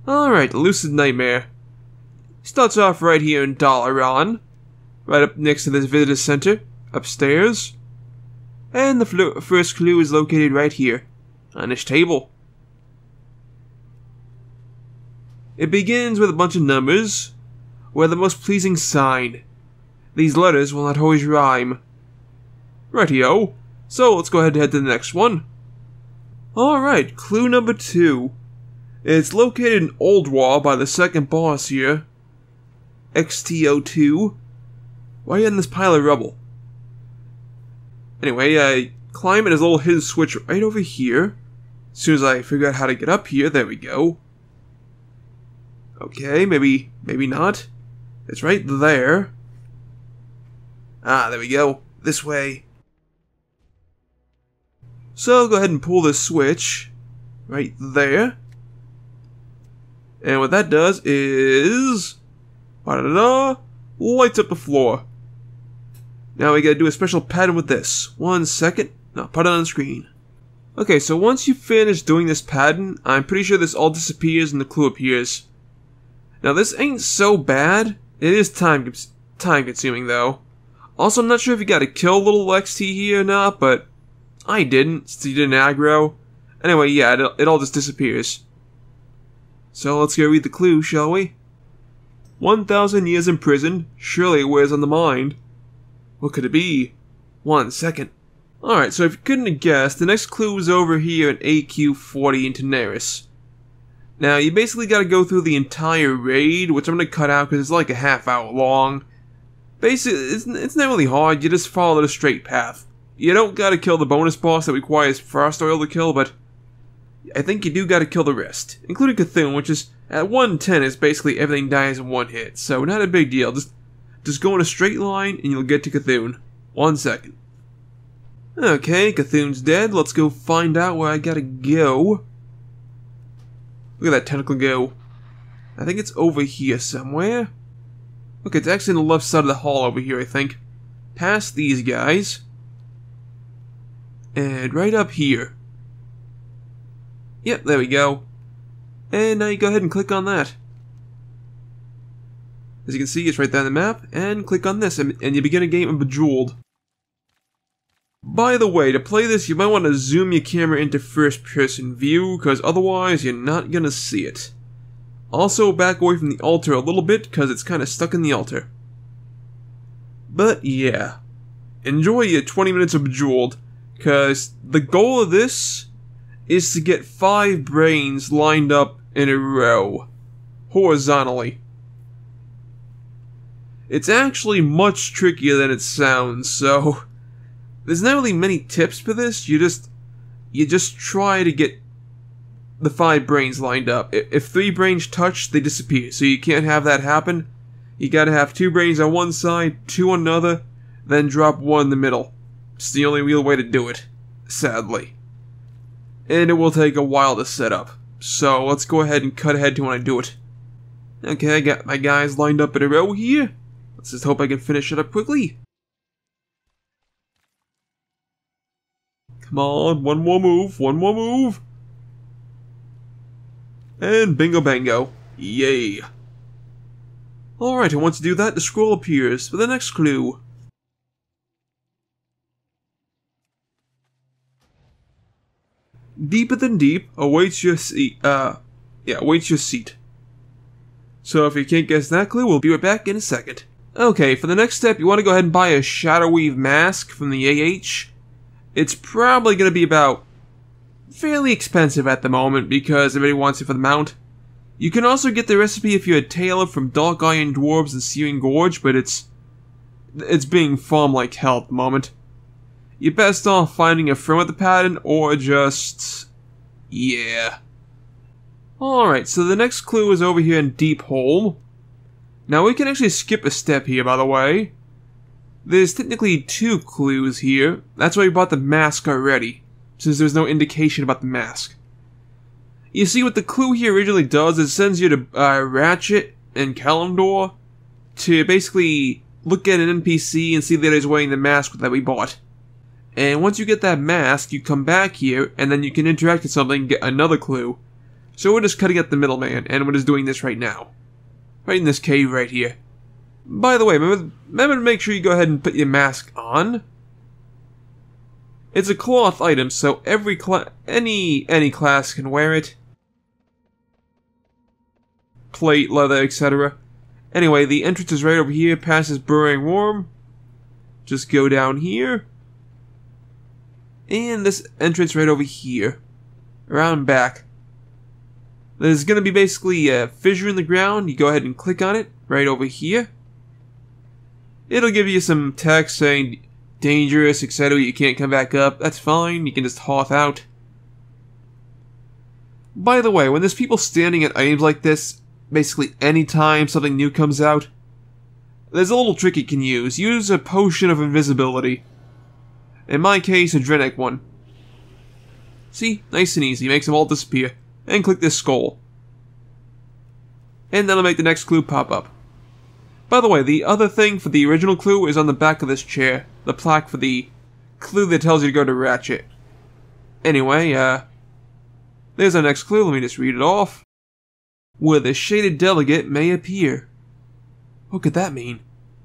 Alright, the Lucid Nightmare. Starts off right here in Dalaran, right up next to this visitor center, upstairs. And the first clue is located right here, Vanish Table. It begins with a bunch of numbers, with the most pleasing sign. These letters will not always rhyme. Rightio, so let's go ahead and head to the next one. Alright, clue number 2. It's located in Old Wall by the second boss here. XTO2. Right in this pile of rubble. Anyway, climb it as a little hidden switch right over here. As soon as I figure out how to get up here, there we go. Okay, maybe not. It's right there. Ah, there we go. This way. So, go ahead and pull this switch. Right there. And what that does is... lights up the floor. Now we gotta do a special pattern with this. 1 second. Now put it on the screen. Okay, so once you finish doing this pattern, I'm pretty sure this all disappears and the clue appears. Now this ain't so bad. It is time consuming though. Also, I'm not sure if you gotta kill little XT here or not, but I didn't, since he didn't aggro. Anyway, yeah, it all just disappears. So let's go read the clue, shall we? 1,000 years in prison, surely it wears on the mind. What could it be? 1 second. Alright, so if you couldn't have guessed, the next clue is over here in AQ40 in Daenerys. Now, you basically gotta go through the entire raid, which I'm gonna cut out because it's like a half-hour long. Basically, it's not really hard, you just follow the straight path. You don't gotta kill the bonus boss that requires frost oil to kill, but I think you do gotta kill the rest, including Cthulhu, which is at 110 is basically everything dies in one hit, so not a big deal. Just go in a straight line and you'll get to Cthulhu. 1 second. Okay, Cthulhu's dead. Let's go find out where I gotta go. Look at that tentacle go. I think it's over here somewhere. Look, it's actually on the left side of the hall over here, I think. Past these guys. And right up here. Yep, there we go. And now you go ahead and click on that. As you can see, it's right there on the map, and click on this, and you begin a game of Bejeweled. By the way, to play this, you might want to zoom your camera into first-person view, because otherwise you're not gonna see it. Also, back away from the altar a little bit, because it's kind of stuck in the altar. But yeah, enjoy your 20 minutes of Bejeweled, because the goal of this is to get 5 brains lined up in a row, horizontally. It's actually much trickier than it sounds, so there's not really many tips for this. You just try to get the 5 brains lined up. If 3 brains touch, they disappear, so you can't have that happen. You gotta have 2 brains on one side, 2 on another, then drop 1 in the middle. It's the only real way to do it, sadly. And it will take a while to set up. So let's go ahead and cut ahead to when I do it. Okay, I got my guys lined up in a row here. Let's just hope I can finish it up quickly. Come on, one more move. And bingo bango. Yay. Alright, and once you do that, the scroll appears for the next clue. Deeper than deep awaits your seat. Awaits your seat. So if you can't guess that clue, we'll be right back in a second. Okay, for the next step, you want to go ahead and buy a Shadow Weave mask from the AH. It's probably going to be about fairly expensive at the moment because everybody wants it for the mount. You can also get the recipe if you're a tailor from Dark Iron Dwarves and Searing Gorge, but it's being farmed like hell at the moment. You're best off finding a friend with the pattern, or just... yeah. Alright, so the next clue is over here in Deep Hole. Now we can actually skip a step here, by the way. There's technically 2 clues here. That's why we bought the mask already, since there's no indication about the mask. You see, what the clue here originally does is it sends you to Ratchet and Kalimdor to basically look at an NPC and see that he's wearing the mask that we bought. And once you get that mask, you come back here, and then you can interact with something and get another clue. So we're just cutting out the middleman, and we're just doing this right now. Right in this cave right here. By the way, remember to make sure you go ahead and put your mask on. It's a cloth item, so any class can wear it. Plate, leather, etc. Anyway, the entrance is right over here, past this burrowing worm. Just go down here. And this entrance right over here. Around back. There's going to be basically a fissure in the ground. You go ahead and click on it, right over here. It'll give you some text saying dangerous, etc. You can't come back up. That's fine. You can just hoth out. By the way, when there's people standing at items like this, basically anytime something new comes out, there's a little trick you can use. Use a potion of invisibility. In my case, a Drenic one. See? Nice and easy. Makes them all disappear. And click this skull. And that'll make the next clue pop up. By the way, the other thing for the original clue is on the back of this chair. The plaque for the clue that tells you to go to Ratchet. Anyway, there's our next clue. Let me just read it off. Where the shaded delegate may appear. What could that mean?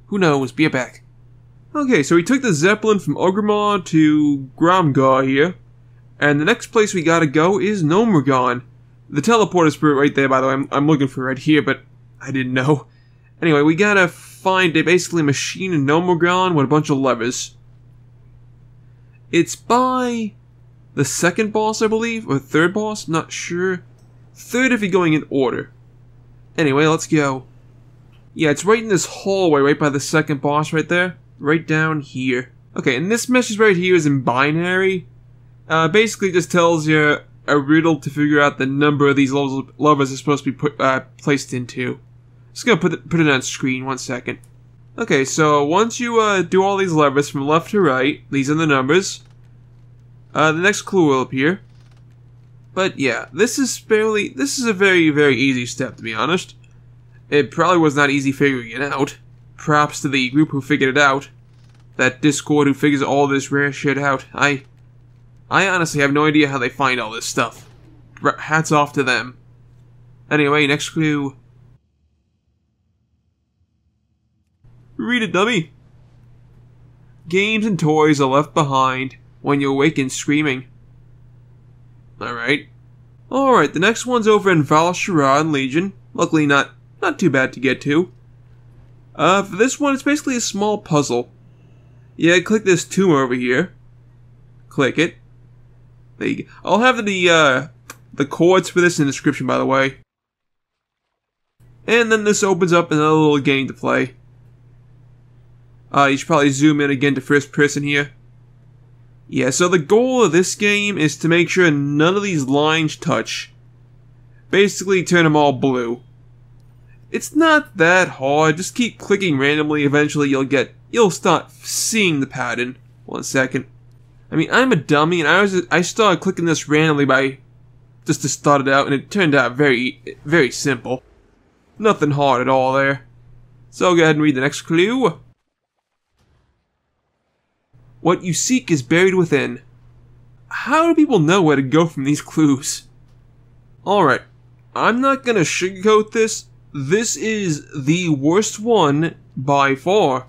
Who knows? Be right back. Okay, so we took the Zeppelin from Ogremon to Gromgar here. And the next place we gotta go is Gnomeregan. The teleporter spirit right there, by the way. I'm looking for it right here, but I didn't know. Anyway, we gotta find basically a machine in Gnomeregan with a bunch of levers. It's by the second boss, I believe, or third boss, I'm not sure. Third if you're going in order. Anyway, let's go. Yeah, it's right in this hallway, right by the second boss right there. Right down here. Okay, and this message right here is in binary. Basically just tells you a riddle to figure out the number of these levers are supposed to be placed into. Just gonna put it on screen, 1 second. Okay, so once you do all these levers from left to right, these are the numbers. The next clue will appear. But yeah, this is a very, very easy step, to be honest. It probably was not easy figuring it out. Props to the group who figured it out. That Discord who figures all this rare shit out. I honestly have no idea how they find all this stuff. Hats off to them. Anyway, next clue. Read it, dummy. Games and toys are left behind when you awaken screaming. Alright. Alright, the next one's over in Val'sharah and Legion. Luckily not too bad to get to. For this one, it's basically a small puzzle. Yeah, click this tumor over here. Click it. There you go. I'll have the chords for this in the description, by the way. And then this opens up another little game to play. You should probably zoom in again to first person here. Yeah, so the goal of this game is to make sure none of these lines touch. Basically, turn them all blue. It's not that hard, just keep clicking randomly, eventually you'll start seeing the pattern. 1 second. I mean, I'm a dummy, and I started clicking this randomly just to start it out, and it turned out very, very simple. Nothing hard at all there. So go ahead and read the next clue. What you seek is buried within. How do people know where to go from these clues? Alright, I'm not gonna sugarcoat this. This is the worst one by far.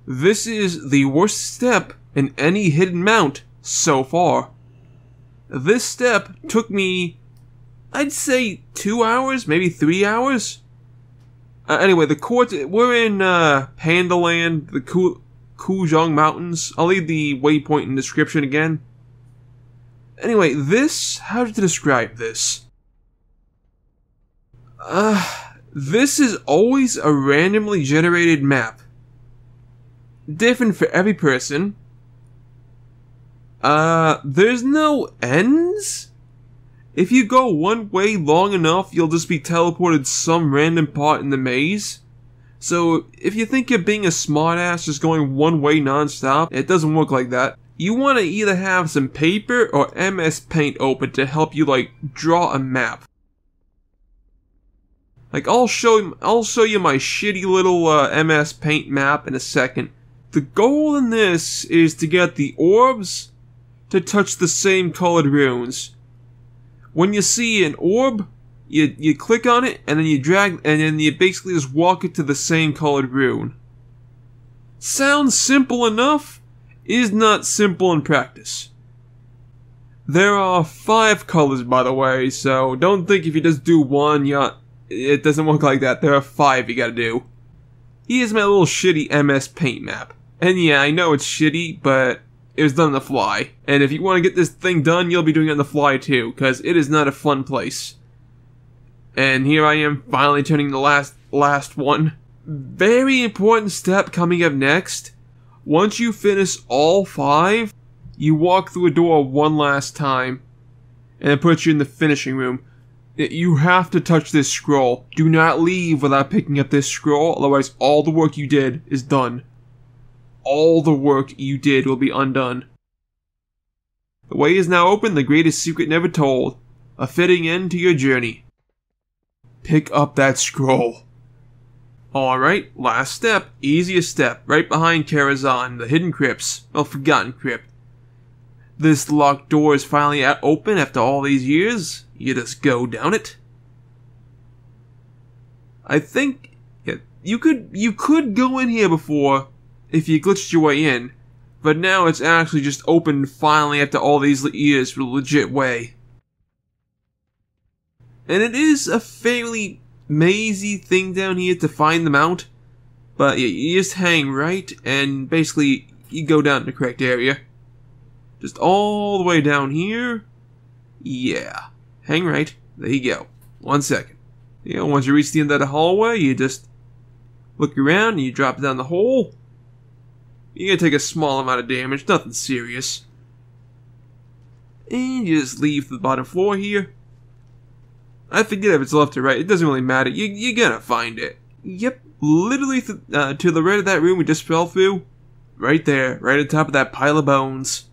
This is the worst step in any hidden mount so far. This step took me, I'd say 2 hours, maybe 3 hours. Anyway, we're in Panda Land, the Kujong Mountains. I'll leave the waypoint in the description again. Anyway, how to describe this? This is always a randomly generated map. Different for every person. There's no ends? If you go one way long enough, you'll just be teleported some random part in the maze. So, if you think you're being a smartass just going one way non-stop, it doesn't work like that. You want to either have some paper or MS Paint open to help you, draw a map. I'll show you my shitty little MS Paint map in a second. The goal in this is to get the orbs to touch the same colored runes. When you see an orb, you click on it, and then you drag, and then you basically just walk it to the same colored rune. Sounds simple enough, is not simple in practice. There are 5 colors, by the way, so don't think if you just do one, it doesn't work like that. There are 5 you gotta do. Here's my little shitty MS Paint map. And yeah, I know it's shitty, but it was done on the fly. And if you want to get this thing done, you'll be doing it on the fly too, because it is not a fun place. And here I am, finally turning the last one. Very important step coming up next. Once you finish all 5, you walk through a door one last time, and it puts you in the finishing room. You have to touch this scroll. Do not leave without picking up this scroll, otherwise all the work you did is done. All the work you did will be undone. The way is now open, the greatest secret never told. A fitting end to your journey. Pick up that scroll. Alright, last step, easiest step, right behind Karazhan, the hidden crypts, well, forgotten crypt. This locked door is finally open after all these years. You just go down it. I think you could go in here before if you glitched your way in, but now it's actually just opened finally after all these years for a legit way. And it is a fairly mazy thing down here to find the mount, but you just hang right and basically you go down to the correct area. Just all the way down here. Yeah. Hang right. There you go. 1 second. Once you reach the end of the hallway, you just look around and you drop down the hole. You're gonna take a small amount of damage, nothing serious. And you just leave the bottom floor here. I forget if it's left or right, it doesn't really matter. You're gonna find it. Yep, literally to the right of that room we just fell through. Right there, right on top of that pile of bones.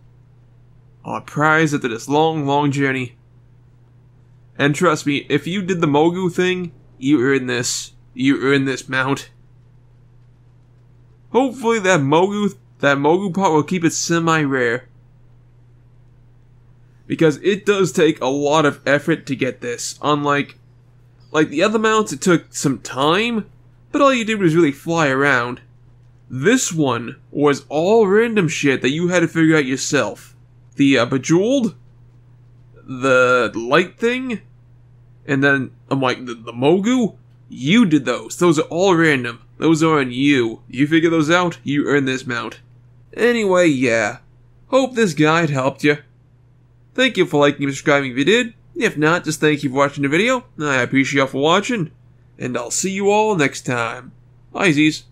Our prize after this long, long journey. And trust me, if you did the Mogu thing, you earned this. You earned this mount. Hopefully that Mogu part will keep it semi-rare. Because it does take a lot of effort to get this. Unlike the other mounts, it took some time, but all you did was really fly around. This one was all random shit that you had to figure out yourself. The Bejeweled, the light thing, and then the Mogu, you did those. Those are all random. Those are on you. You figure those out, you earn this mount. Anyway, yeah. Hope this guide helped you. Thank you for liking and subscribing if you did. If not, just thank you for watching the video. I appreciate you all for watching. And I'll see you all next time. Bye, Z's.